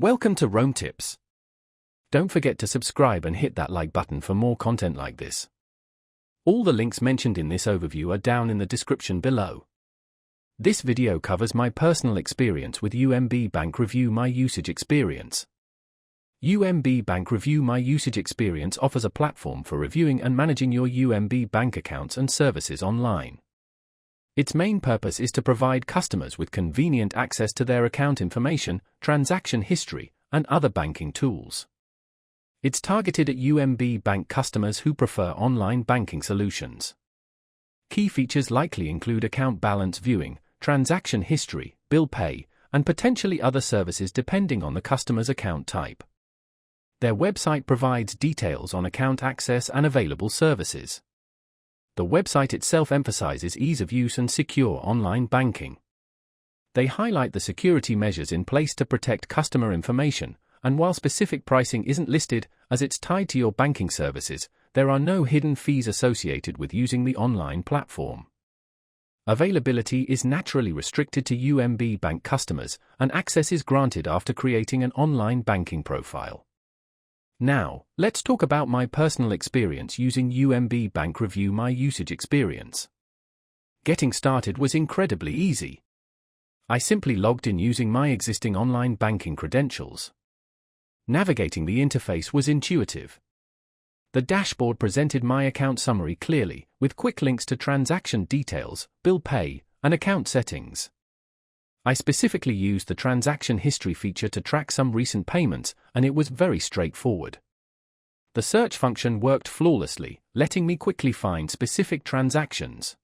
Welcome to Rome Tips. Don't forget to subscribe and hit that like button for more content like this. All the links mentioned in this overview are down in the description below. This video covers my personal experience with UMB Bank Review My Usage Experience. UMB Bank Review My Usage Experience offers a platform for reviewing and managing your UMB bank accounts and services online. Its main purpose is to provide customers with convenient access to their account information, transaction history, and other banking tools. It's targeted at UMB Bank customers who prefer online banking solutions. Key features likely include account balance viewing, transaction history, bill pay, and potentially other services depending on the customer's account type. Their website provides details on account access and available services. The website itself emphasizes ease of use and secure online banking. They highlight the security measures in place to protect customer information, and while specific pricing isn't listed, as it's tied to your banking services, there are no hidden fees associated with using the online platform. Availability is naturally restricted to UMB Bank customers, and access is granted after creating an online banking profile. Now, let's talk about my personal experience using UMB Bank Review My Usage Experience. Getting started was incredibly easy. I simply logged in using my existing online banking credentials. Navigating the interface was intuitive. The dashboard presented my account summary clearly, with quick links to transaction details, bill pay, and account settings. I specifically used the transaction history feature to track some recent payments, and it was very straightforward. The search function worked flawlessly, letting me quickly find specific transactions.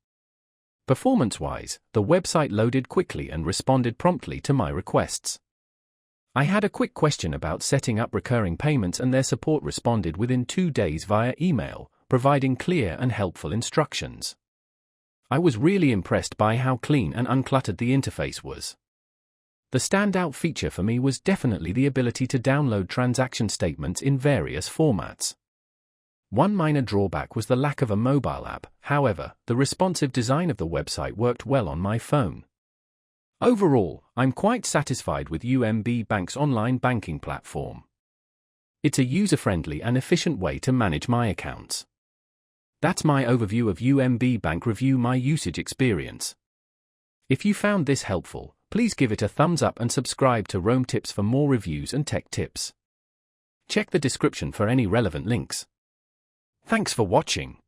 Performance-wise, the website loaded quickly and responded promptly to my requests. I had a quick question about setting up recurring payments, and their support responded within 2 days via email, providing clear and helpful instructions. I was really impressed by how clean and uncluttered the interface was. The standout feature for me was definitely the ability to download transaction statements in various formats. One minor drawback was the lack of a mobile app, however, the responsive design of the website worked well on my phone. Overall, I'm quite satisfied with UMB Bank's online banking platform. It's a user-friendly and efficient way to manage my accounts. That's my overview of UMB Bank Review My Usage Experience. If you found this helpful, please give it a thumbs up and subscribe to Rome Tips for more reviews and tech tips. Check the description for any relevant links. Thanks for watching.